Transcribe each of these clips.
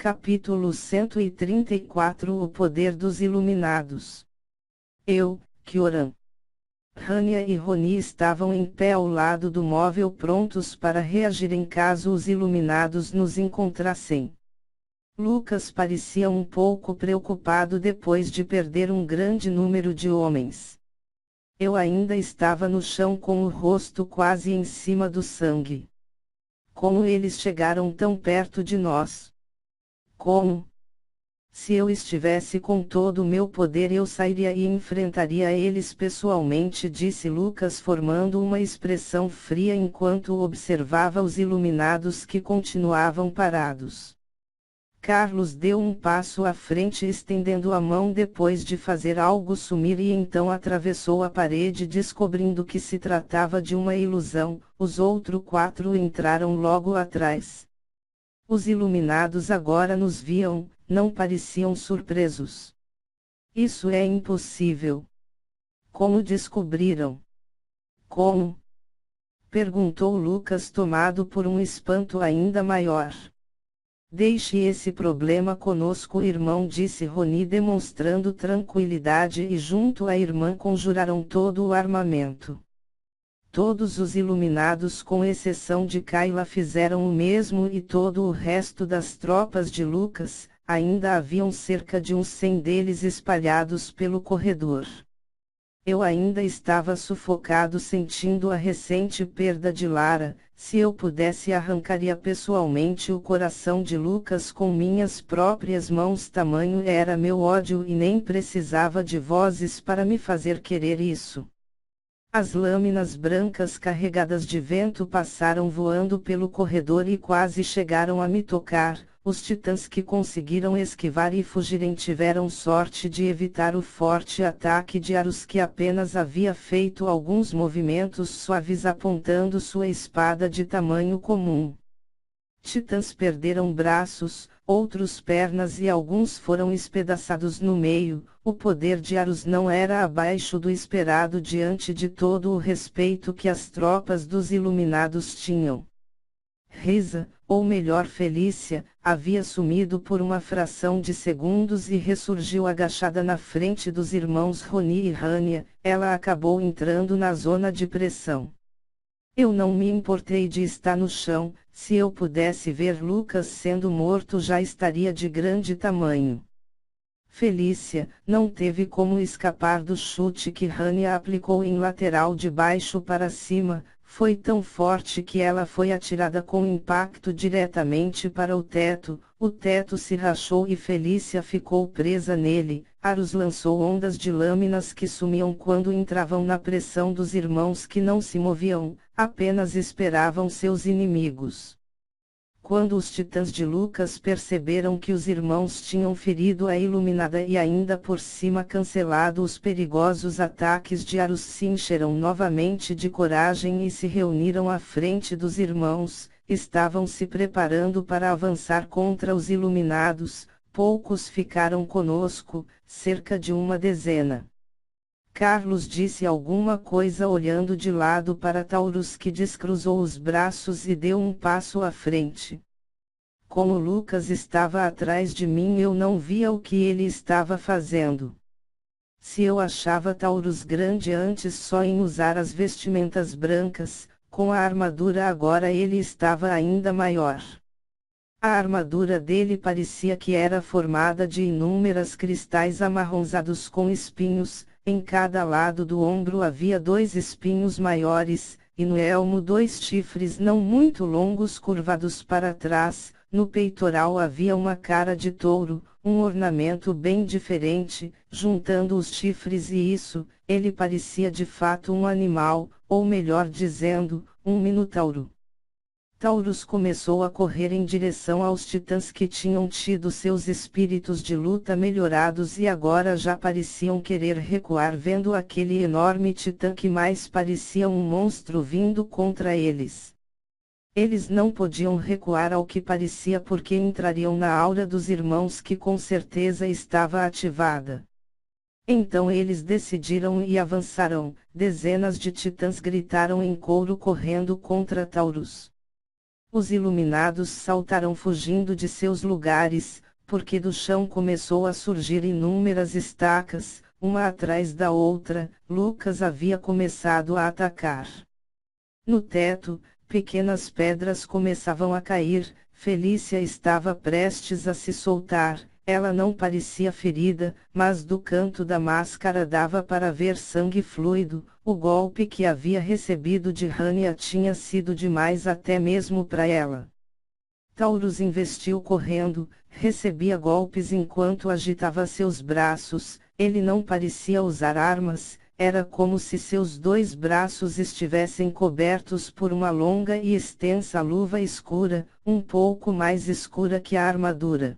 Capítulo 134 O Poder dos Iluminados. Eu, Kyoran. Rania e Roni estavam em pé ao lado do móvel prontos para reagirem caso os Iluminados nos encontrassem. Lucas parecia um pouco preocupado depois de perder um grande número de homens. Eu ainda estava no chão com o rosto quase em cima do sangue. Como eles chegaram tão perto de nós? Como? Se eu estivesse com todo o meu poder eu sairia e enfrentaria eles pessoalmente, disse Lucas formando uma expressão fria enquanto observava os Iluminados que continuavam parados. Carlos deu um passo à frente estendendo a mão depois de fazer algo sumir e então atravessou a parede descobrindo que se tratava de uma ilusão. Os outros 4 entraram logo atrás. Os Iluminados agora nos viam, não pareciam surpresos. Isso é impossível. Como descobriram? Como? Perguntou Lucas tomado por um espanto ainda maior. Deixe esse problema conosco, irmão, disse Roni demonstrando tranquilidade e junto à irmã conjuraram todo o armamento. Todos os Iluminados com exceção de Kayla fizeram o mesmo e todo o resto das tropas de Lucas, ainda haviam cerca de uns 100 deles espalhados pelo corredor. Eu ainda estava sufocado sentindo a recente perda de Lara. Se eu pudesse arrancaria pessoalmente o coração de Lucas com minhas próprias mãos, tamanho era meu ódio e nem precisava de vozes para me fazer querer isso. As lâminas brancas carregadas de vento passaram voando pelo corredor e quase chegaram a me tocar. Os titãs que conseguiram esquivar e fugirem tiveram sorte de evitar o forte ataque de Aros que apenas havia feito alguns movimentos suaves apontando sua espada de tamanho comum. Titãs perderam braços, outros pernas e alguns foram espedaçados no meio. O poder de Aros não era abaixo do esperado diante de todo o respeito que as tropas dos Iluminados tinham. Risa, ou melhor Felícia, havia sumido por uma fração de segundos e ressurgiu agachada na frente dos irmãos Roni e Rania. Ela acabou entrando na zona de pressão. Eu não me importei de estar no chão. Se eu pudesse ver Lucas sendo morto já estaria de grande tamanho. Felícia não teve como escapar do chute que Rania aplicou em lateral de baixo para cima. Foi tão forte que ela foi atirada com impacto diretamente para o teto se rachou e Felícia ficou presa nele. Aros lançou ondas de lâminas que sumiam quando entravam na pressão dos irmãos que não se moviam, apenas esperavam seus inimigos. Quando os titãs de Lucas perceberam que os irmãos tinham ferido a Iluminada e ainda por cima cancelado os perigosos ataques de Aros, se encheram novamente de coragem e se reuniram à frente dos irmãos. Estavam se preparando para avançar contra os Iluminados. Poucos ficaram conosco, cerca de uma dezena. Carlos disse alguma coisa olhando de lado para Taurus que descruzou os braços e deu um passo à frente. Como Lucas estava atrás de mim eu não via o que ele estava fazendo. Se eu achava Taurus grande antes só em usar as vestimentas brancas, com a armadura agora ele estava ainda maior. A armadura dele parecia que era formada de inúmeros cristais amarronzados com espinhos. Em cada lado do ombro havia 2 espinhos maiores, e no elmo 2 chifres não muito longos curvados para trás. No peitoral havia uma cara de touro, um ornamento bem diferente. Juntando os chifres e isso, ele parecia de fato um animal, ou melhor dizendo, um minotauro. Taurus começou a correr em direção aos titãs que tinham tido seus espíritos de luta melhorados e agora já pareciam querer recuar vendo aquele enorme titã que mais parecia um monstro vindo contra eles. Eles não podiam recuar ao que parecia porque entrariam na aura dos irmãos que com certeza estava ativada. Então eles decidiram e avançaram. Dezenas de titãs gritaram em coro correndo contra Taurus. Os iluminados saltaram fugindo de seus lugares, porque do chão começou a surgir inúmeras estacas, uma atrás da outra. Lucas havia começado a atacar. No teto, pequenas pedras começavam a cair. Felícia estava prestes a se soltar. Ela não parecia ferida, mas do canto da máscara dava para ver sangue fluido. O golpe que havia recebido de Hania tinha sido demais até mesmo para ela. Taurus investiu correndo, recebia golpes enquanto agitava seus braços. Ele não parecia usar armas, era como se seus dois braços estivessem cobertos por uma longa e extensa luva escura, um pouco mais escura que a armadura.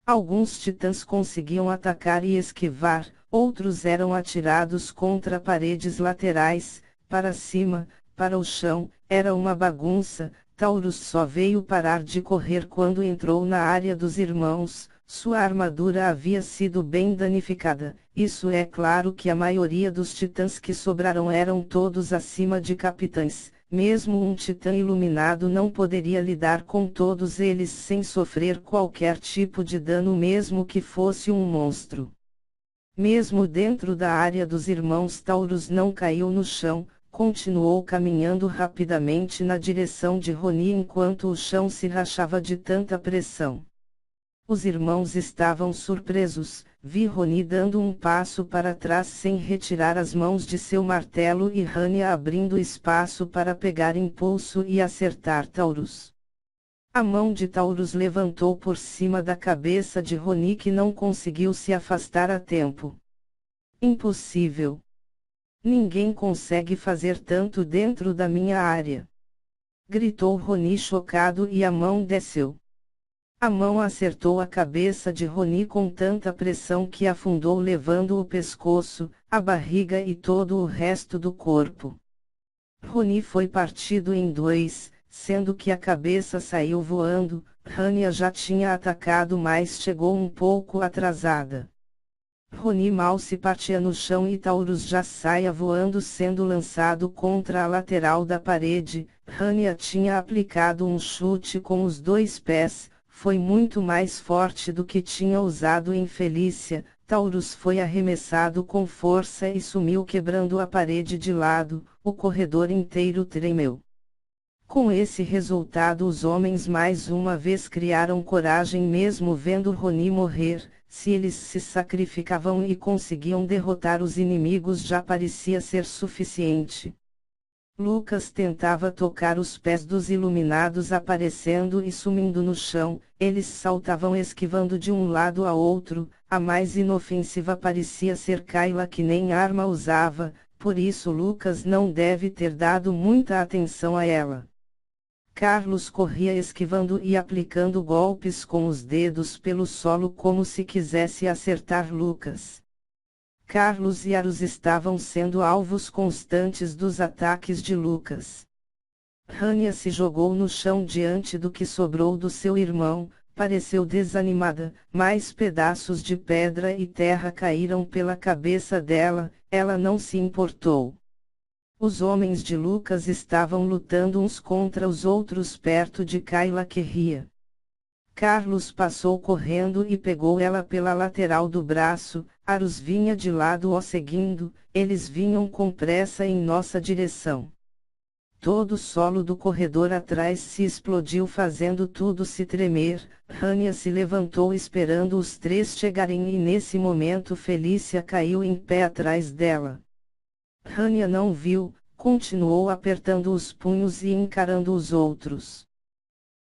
Alguns titãs conseguiam atacar e esquivar, outros eram atirados contra paredes laterais, para cima, para o chão. Era uma bagunça. Taurus só veio parar de correr quando entrou na área dos irmãos. Sua armadura havia sido bem danificada. Isso é claro que a maioria dos titãs que sobraram eram todos acima de capitães. Mesmo um titã iluminado não poderia lidar com todos eles sem sofrer qualquer tipo de dano, mesmo que fosse um monstro. Mesmo dentro da área dos irmãos, Taurus não caiu no chão, continuou caminhando rapidamente na direção de Roni enquanto o chão se rachava de tanta pressão. Os irmãos estavam surpresos. Vi Roni dando um passo para trás sem retirar as mãos de seu martelo e Hania abrindo espaço para pegar impulso e acertar Taurus. A mão de Taurus levantou por cima da cabeça de Roni, que não conseguiu se afastar a tempo. Impossível! Ninguém consegue fazer tanto dentro da minha área! Gritou Roni chocado e a mão desceu. A mão acertou a cabeça de Roni com tanta pressão que afundou, levando o pescoço, a barriga e todo o resto do corpo. Roni foi partido em dois, sendo que a cabeça saiu voando. Hania já tinha atacado, mas chegou um pouco atrasada. Roni mal se partia no chão e Taurus já saia voando, sendo lançado contra a lateral da parede. Hania tinha aplicado um chute com os dois pés. Foi muito mais forte do que tinha usado em Felícia. Taurus foi arremessado com força e sumiu, quebrando a parede de lado. O corredor inteiro tremeu. Com esse resultado, os homens mais uma vez criaram coragem, mesmo vendo Roni morrer. Se eles se sacrificavam e conseguiam derrotar os inimigos, já parecia ser suficiente. Lucas tentava tocar os pés dos iluminados, aparecendo e sumindo no chão. Eles saltavam esquivando de um lado a outro. A mais inofensiva parecia ser Kayla, que nem arma usava, por isso Lucas não deve ter dado muita atenção a ela. Carlos corria esquivando e aplicando golpes com os dedos pelo solo como se quisesse acertar Lucas. Carlos e Arus estavam sendo alvos constantes dos ataques de Lucas. Hania se jogou no chão diante do que sobrou do seu irmão, pareceu desanimada, mais pedaços de pedra e terra caíram pela cabeça dela. Ela não se importou. Os homens de Lucas estavam lutando uns contra os outros perto de Kayla, que ria. Carlos passou correndo e pegou ela pela lateral do braço. Arus vinha de lado o seguindo. Eles vinham com pressa em nossa direção. Todo o solo do corredor atrás se explodiu, fazendo tudo se tremer. Hania se levantou esperando os três chegarem e nesse momento Felícia caiu em pé atrás dela. Hania não viu, continuou apertando os punhos e encarando os outros.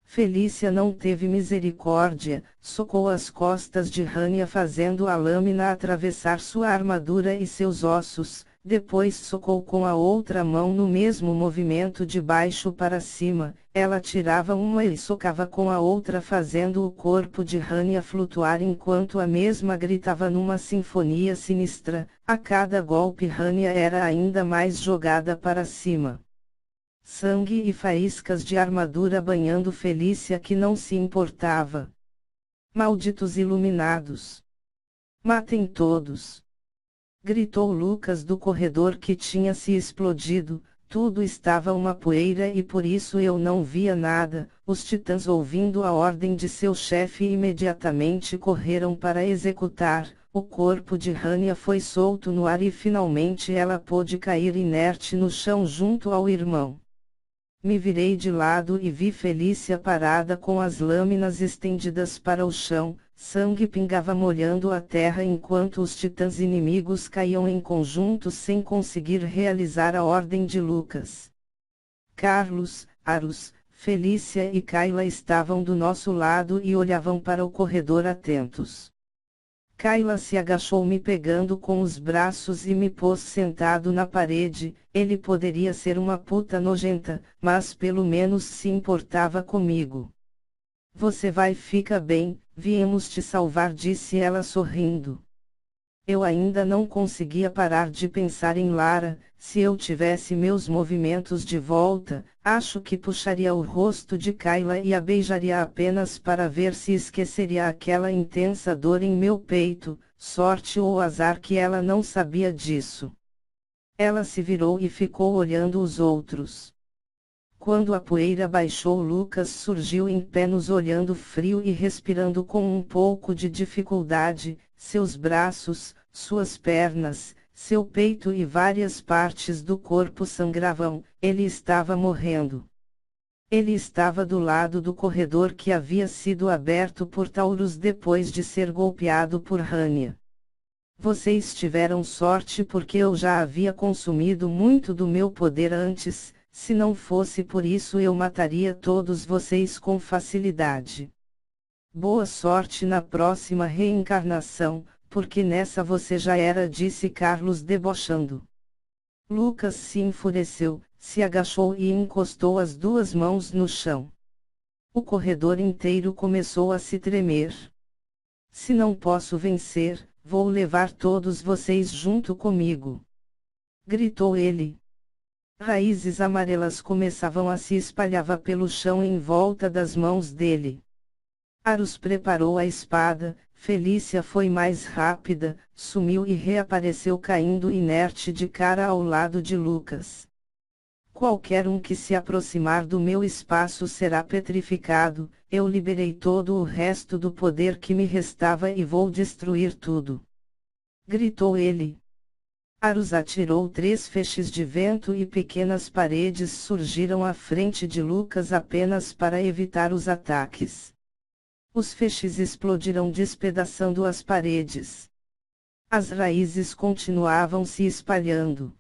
Felícia não teve misericórdia, socou as costas de Hania, fazendo a lâmina atravessar sua armadura e seus ossos. Depois socou com a outra mão no mesmo movimento de baixo para cima. Ela tirava uma e socava com a outra, fazendo o corpo de Hania flutuar enquanto a mesma gritava numa sinfonia sinistra. A cada golpe Hania era ainda mais jogada para cima. Sangue e faíscas de armadura banhando Felícia, que não se importava. Malditos iluminados! Matem todos! Gritou Lucas do corredor, que tinha se explodido. Tudo estava uma poeira e por isso eu não via nada. Os titãs, ouvindo a ordem de seu chefe, imediatamente correram para executar. O corpo de Rania foi solto no ar e finalmente ela pôde cair inerte no chão junto ao irmão. Me virei de lado e vi Felícia parada com as lâminas estendidas para o chão. Sangue pingava molhando a terra enquanto os titãs inimigos caíam em conjunto sem conseguir realizar a ordem de Lucas. Carlos, Arus, Felícia e Kayla estavam do nosso lado e olhavam para o corredor atentos. Kayla se agachou me pegando com os braços e me pôs sentado na parede. Ele poderia ser uma puta nojenta, mas pelo menos se importava comigo. Você vai ficar bem, viemos te salvar, disse ela sorrindo. Eu ainda não conseguia parar de pensar em Lara. Se eu tivesse meus movimentos de volta, acho que puxaria o rosto de Kayla e a beijaria apenas para ver se esqueceria aquela intensa dor em meu peito. Sorte ou azar que ela não sabia disso. Ela se virou e ficou olhando os outros. Quando a poeira baixou, Lucas surgiu em pé, nos olhando frio e respirando com um pouco de dificuldade. Seus braços, suas pernas, seu peito e várias partes do corpo sangravam. Ele estava morrendo. Ele estava do lado do corredor que havia sido aberto por Taurus depois de ser golpeado por Rania. Vocês tiveram sorte porque eu já havia consumido muito do meu poder antes. Se não fosse por isso eu mataria todos vocês com facilidade. Boa sorte na próxima reencarnação, porque nessa você já era, disse Carlos debochando. Lucas se enfureceu, se agachou e encostou as duas mãos no chão. O corredor inteiro começou a se tremer. Se não posso vencer, vou levar todos vocês junto comigo, gritou ele. Raízes amarelas começavam a se espalhar pelo chão em volta das mãos dele. Arus preparou a espada. Felícia foi mais rápida, sumiu e reapareceu caindo inerte de cara ao lado de Lucas. Qualquer um que se aproximar do meu espaço será petrificado. Eu liberei todo o resto do poder que me restava e vou destruir tudo, gritou ele. Arus atirou 3 feixes de vento e pequenas paredes surgiram à frente de Lucas apenas para evitar os ataques. Os feixes explodiram despedaçando as paredes. As raízes continuavam se espalhando.